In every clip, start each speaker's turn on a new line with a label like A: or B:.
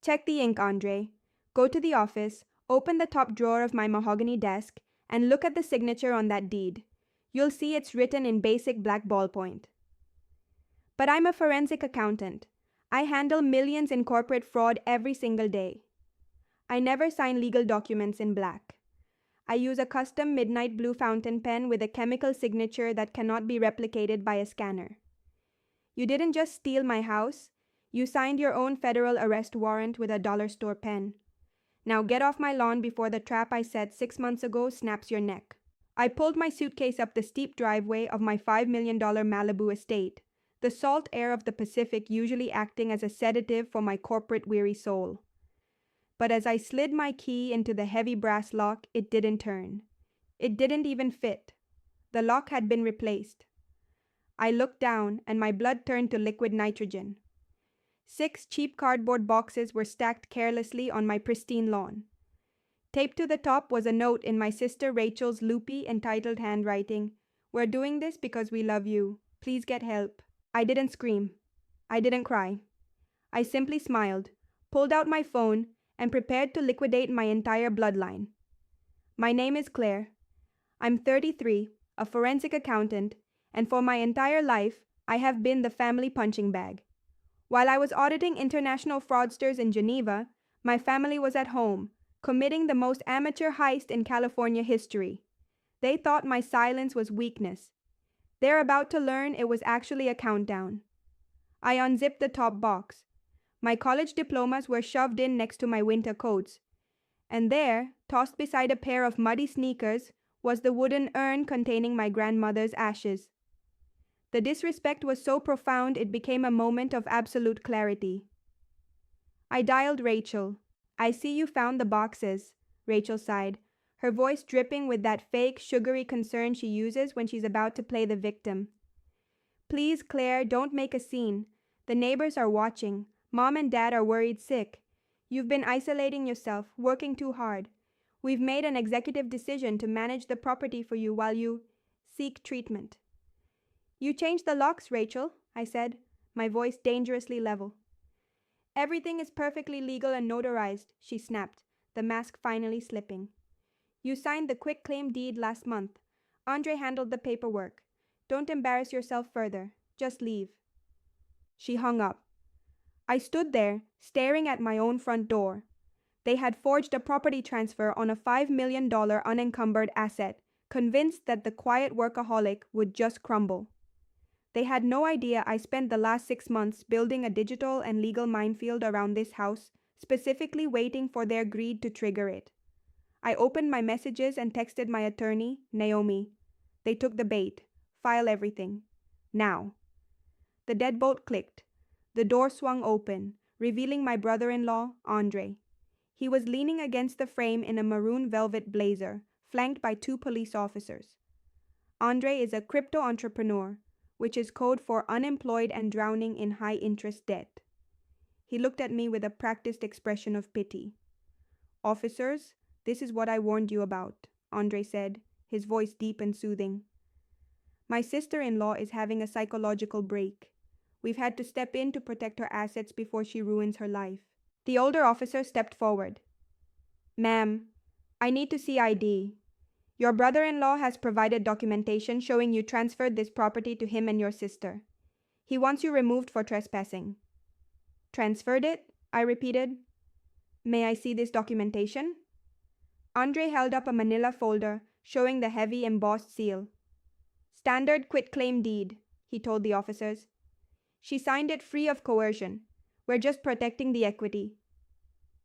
A: Check the ink, Andre. Go to the office, open the top drawer of my mahogany desk, and look at the signature on that deed. You'll see it's written in basic black ballpoint. But I'm a forensic accountant. I handle millions in corporate fraud every single day. I never sign legal documents in black. I use a custom midnight blue fountain pen with a chemical signature that cannot be replicated by a scanner. You didn't just steal my house, you signed your own federal arrest warrant with a dollar store pen. Now get off my lawn before the trap I set 6 months ago snaps your neck. I pulled my suitcase up the steep driveway of my $5 million Malibu estate, the salt air of the Pacific usually acting as a sedative for my corporate weary soul. But as I slid my key into the heavy brass lock, it didn't turn. It didn't even fit. The lock had been replaced. I looked down, and my blood turned to liquid nitrogen. 6 cheap cardboard boxes were stacked carelessly on my pristine lawn. Taped to the top was a note in my sister Rachel's loopy, entitled handwriting. "We're doing this because we love you. Please get help." I didn't scream. I didn't cry. I simply smiled, pulled out my phone, and prepared to liquidate my entire bloodline. My name is Claire. I'm 33, a forensic accountant, and for my entire life, I have been the family punching bag. While I was auditing international fraudsters in Geneva, my family was at home, committing the most amateur heist in California history. They thought my silence was weakness. They're about to learn it was actually a countdown. I unzipped the top box. My college diplomas were shoved in next to my winter coats. And there, tossed beside a pair of muddy sneakers, was the wooden urn containing my grandmother's ashes. The disrespect was so profound it became a moment of absolute clarity. I dialed Rachel. "I see you found the boxes," Rachel sighed, her voice dripping with that fake, sugary concern she uses when she's about to play the victim. "Please, Claire, don't make a scene. The neighbors are watching. Mom and Dad are worried sick. You've been isolating yourself, working too hard. We've made an executive decision to manage the property for you while you seek treatment." "You changed the locks, Rachel," I said, my voice dangerously level. "Everything is perfectly legal and notarized," she snapped, the mask finally slipping. "You signed the quitclaim deed last month. Andre handled the paperwork. Don't embarrass yourself further. Just leave." She hung up. I stood there, staring at my own front door. They had forged a property transfer on a $5 million unencumbered asset, convinced that the quiet workaholic would just crumble. They had no idea I spent the last 6 months building a digital and legal minefield around this house, specifically waiting for their greed to trigger it. I opened my messages and texted my attorney, Naomi. They took the bait. File everything. Now. The deadbolt clicked. The door swung open, revealing my brother-in-law, Andre. He was leaning against the frame in a maroon velvet blazer, flanked by 2 police officers. Andre is a crypto entrepreneur, which is code for unemployed and drowning in high-interest debt. He looked at me with a practiced expression of pity. "Officers, this is what I warned you about," Andre said, his voice deep and soothing. "My sister-in-law is having a psychological break. We've had to step in to protect her assets before she ruins her life." The older officer stepped forward. "Ma'am, I need to see ID. Your brother-in-law has provided documentation showing you transferred this property to him and your sister. He wants you removed for trespassing." "Transferred it?" I repeated. "May I see this documentation?" Andre held up a manila folder showing the heavy embossed seal. "Standard quitclaim deed," he told the officers. "She signed it free of coercion. We're just protecting the equity."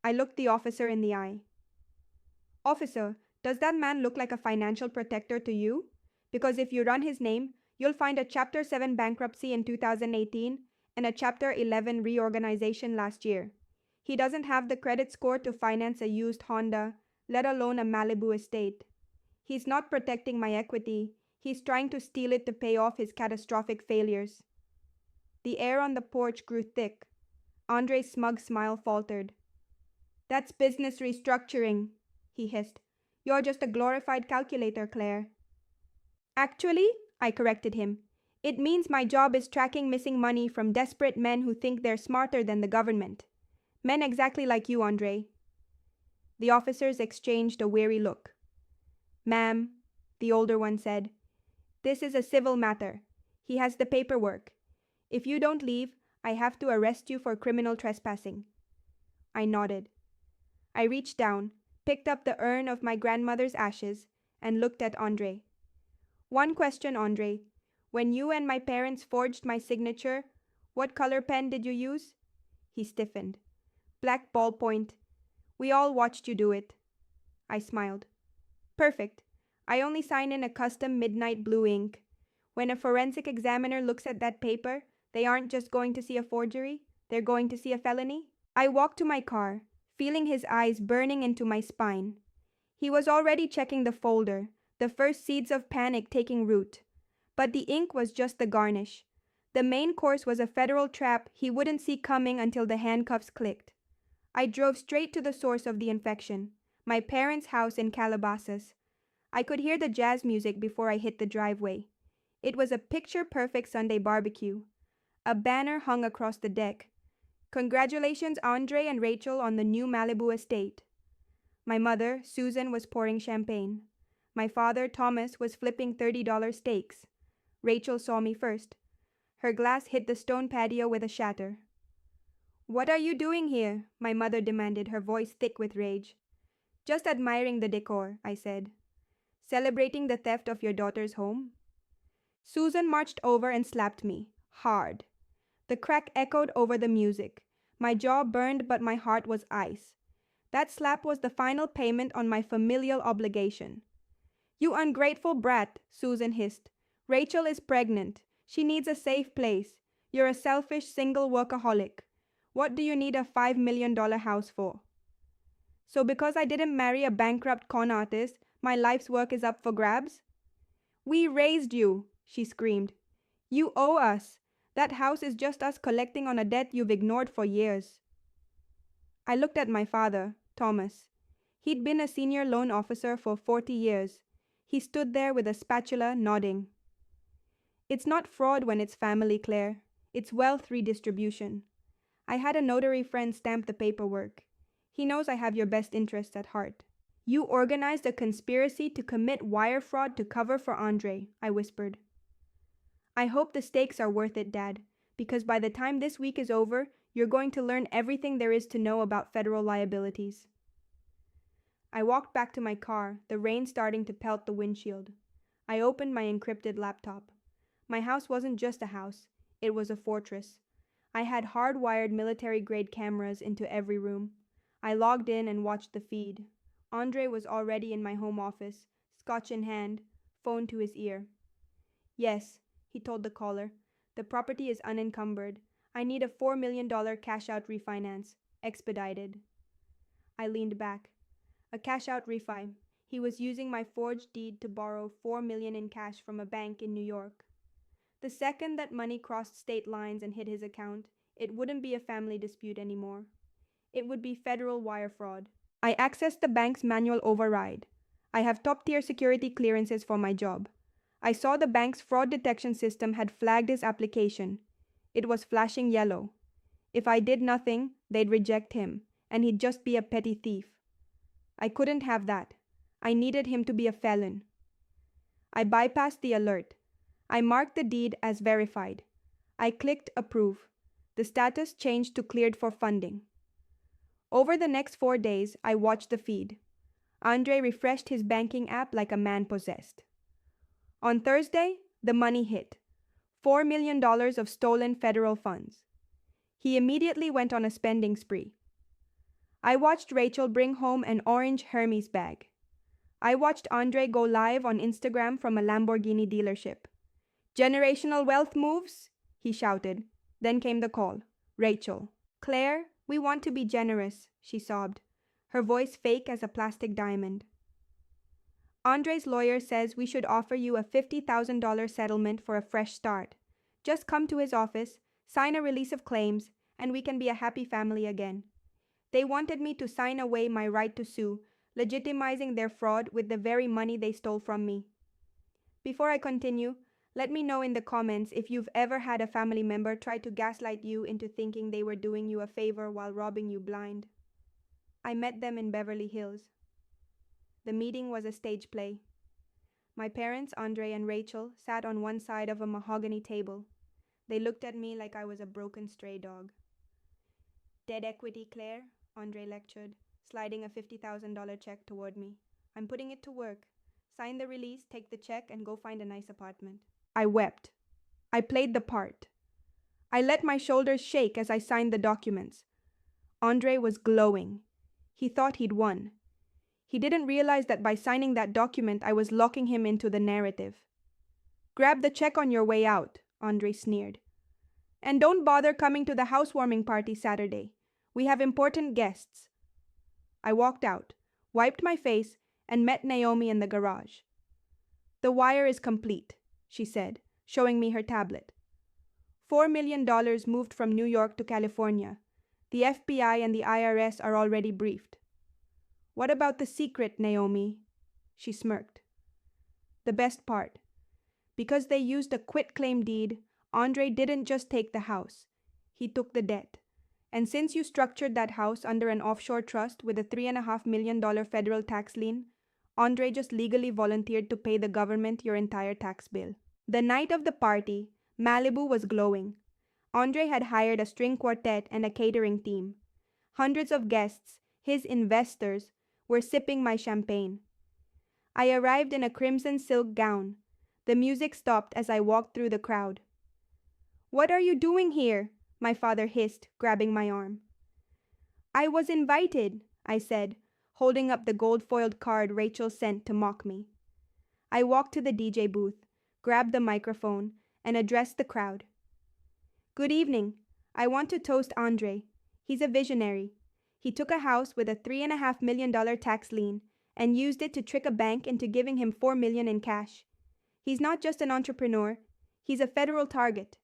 A: I looked the officer in the eye. "Officer, does that man look like a financial protector to you? Because if you run his name, you'll find a Chapter 7 bankruptcy in 2018 and a Chapter 11 reorganization last year. He doesn't have the credit score to finance a used Honda, let alone a Malibu estate. He's not protecting my equity. He's trying to steal it to pay off his catastrophic failures." The air on the porch grew thick. Andre's smug smile faltered. "That's business restructuring," he hissed. "You're just a glorified calculator, Claire." "Actually," I corrected him, "it means my job is tracking missing money from desperate men who think they're smarter than the government. Men exactly like you, Andre. The officers exchanged a weary look. Ma'am, the older one said, this is a civil matter. He has the paperwork. If you don't leave, I have to arrest you for criminal trespassing. I nodded. I reached down, picked up the urn of my grandmother's ashes, and looked at Andre. One question, Andre. When you and my parents forged my signature, what color pen did you use? He stiffened. Black ballpoint. We all watched you do it. I smiled. Perfect. I only sign in a custom midnight blue ink. When a forensic examiner looks at that paper, they aren't just going to see a forgery, they're going to see a felony. I walked to my car, feeling his eyes burning into my spine. He was already checking the folder, the first seeds of panic taking root. But the ink was just the garnish. The main course was a federal trap he wouldn't see coming until the handcuffs clicked. I drove straight to the source of the infection, my parents' house in Calabasas. I could hear the jazz music before I hit the driveway. It was a picture-perfect Sunday barbecue. A banner hung across the deck. Congratulations, Andre and Rachel, on the new Malibu estate. My mother, Susan, was pouring champagne. My father, Thomas, was flipping $30 steaks. Rachel saw me first. Her glass hit the stone patio with a shatter. What are you doing here? My mother demanded, her voice thick with rage. Just admiring the decor, I said. Celebrating the theft of your daughter's home? Susan marched over and slapped me, hard. The crack echoed over the music. My jaw burned, but my heart was ice. That slap was the final payment on my familial obligation. You ungrateful brat, Susan hissed. Rachel is pregnant. She needs a safe place. You're a selfish single workaholic. What do you need a $5 million house for? So because I didn't marry a bankrupt con artist, my life's work is up for grabs? We raised you, she screamed. You owe us. That house is just us collecting on a debt you've ignored for years. I looked at my father, Thomas. He'd been a senior loan officer for 40 years. He stood there with a spatula, nodding. It's not fraud when it's family, Claire. It's wealth redistribution. I had a notary friend stamp the paperwork. He knows I have your best interests at heart. You organized a conspiracy to commit wire fraud to cover for Andre, I whispered. I hope the stakes are worth it, Dad, because by the time this week is over, you're going to learn everything there is to know about federal liabilities. I walked back to my car, the rain starting to pelt the windshield. I opened my encrypted laptop. My house wasn't just a house, it was a fortress. I had hardwired military-grade cameras into every room. I logged in and watched the feed. Andre was already in my home office, scotch in hand, phone to his ear. Yes, he told the caller. The property is unencumbered. I need a $4 million cash-out refinance. Expedited. I leaned back. A cash-out refi. He was using my forged deed to borrow $4 million in cash from a bank in New York. The second that money crossed state lines and hit his account, it wouldn't be a family dispute anymore. It would be federal wire fraud. I accessed the bank's manual override. I have top-tier security clearances for my job. I saw the bank's fraud detection system had flagged his application. It was flashing yellow. If I did nothing, they'd reject him, and he'd just be a petty thief. I couldn't have that. I needed him to be a felon. I bypassed the alert. I marked the deed as verified. I clicked approve. The status changed to cleared for funding. Over the next 4 days, I watched the feed. Andre refreshed his banking app like a man possessed. On Thursday, the money hit. $4 million of stolen federal funds. He immediately went on a spending spree. I watched Rachel bring home an orange Hermes bag. I watched Andre go live on Instagram from a Lamborghini dealership. Generational wealth moves? He shouted. Then came the call. Rachel. Claire, we want to be generous, she sobbed, her voice fake as a plastic diamond. Andre's lawyer says we should offer you a $50,000 settlement for a fresh start. Just come to his office, sign a release of claims, and we can be a happy family again. They wanted me to sign away my right to sue, legitimizing their fraud with the very money they stole from me. Before I continue, Let me know in the comments if you've ever had a family member try to gaslight you into thinking they were doing you a favor while robbing you blind. I met them in Beverly Hills. The meeting was a stage play. My parents, Andre and Rachel, sat on one side of a mahogany table. They looked at me like I was a broken stray dog. Dead equity, Claire, Andre lectured, sliding a $50,000 check toward me. I'm putting it to work. Sign the release, take the check, and go find a nice apartment. I wept. I played the part. I let my shoulders shake as I signed the documents. Andre was glowing. He thought he'd won. He didn't realize that by signing that document, I was locking him into the narrative. Grab the check on your way out, Andre sneered. And don't bother coming to the housewarming party Saturday. We have important guests. I walked out, wiped my face, and met Naomi in the garage. The wire is complete, she said, showing me her tablet. $4 million moved from New York to California. The FBI and the IRS are already briefed. What about the secret, Naomi? She smirked. The best part. Because they used a quitclaim deed, Andre didn't just take the house. He took the debt. And since you structured that house under an offshore trust with a $3.5 million federal tax lien, Andre just legally volunteered to pay the government your entire tax bill. The night of the party, Malibu was glowing. Andre had hired a string quartet and a catering team. Hundreds of guests, his investors, were sipping my champagne. I arrived in a crimson silk gown. The music stopped as I walked through the crowd. What are you doing here? My father hissed, grabbing my arm. I was invited, I said, holding up the gold-foiled card Rachel sent to mock me. I walked to the DJ booth, grabbed the microphone, and addressed the crowd. Good evening. I want to toast Andre. He's a visionary. He took a house with a $3.5 million tax lien and used it to trick a bank into giving him $4 million in cash. He's not just an entrepreneur. He's a federal target.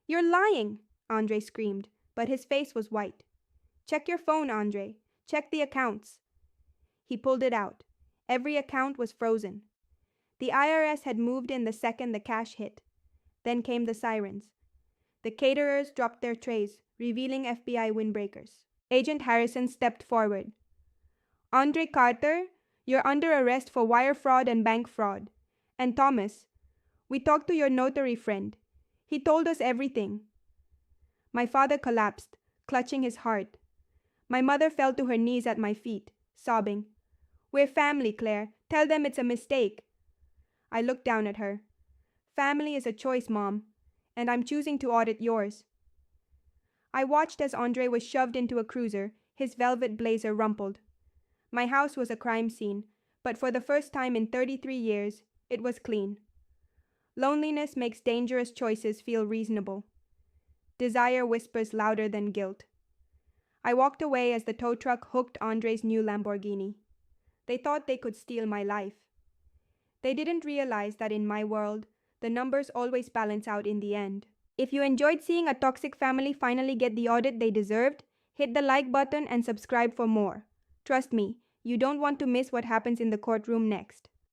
A: You're lying, Andre screamed, but his face was white. Check your phone, Andre. Check the accounts. He pulled it out. Every account was frozen. The IRS had moved in the second the cash hit. Then came the sirens. The caterers dropped their trays, revealing FBI windbreakers. Agent Harrison stepped forward. Andre Carter, you're under arrest for wire fraud and bank fraud. And Thomas, we talked to your notary friend. He told us everything. My father collapsed, clutching his heart. My mother fell to her knees at my feet, sobbing. We're family, Claire. Tell them it's a mistake. I looked down at her. Family is a choice, Mom, and I'm choosing to audit yours. I watched as Andre was shoved into a cruiser, his velvet blazer rumpled. My house was a crime scene, but for the first time in 33 years, it was clean. Loneliness makes dangerous choices feel reasonable. Desire whispers louder than guilt. I walked away as the tow truck hooked Andre's new Lamborghini. They thought they could steal my life. They didn't realize that in my world, the numbers always balance out in the end. If you enjoyed seeing a toxic family finally get the audit they deserved, hit the like button and subscribe for more. Trust me, you don't want to miss what happens in the courtroom next.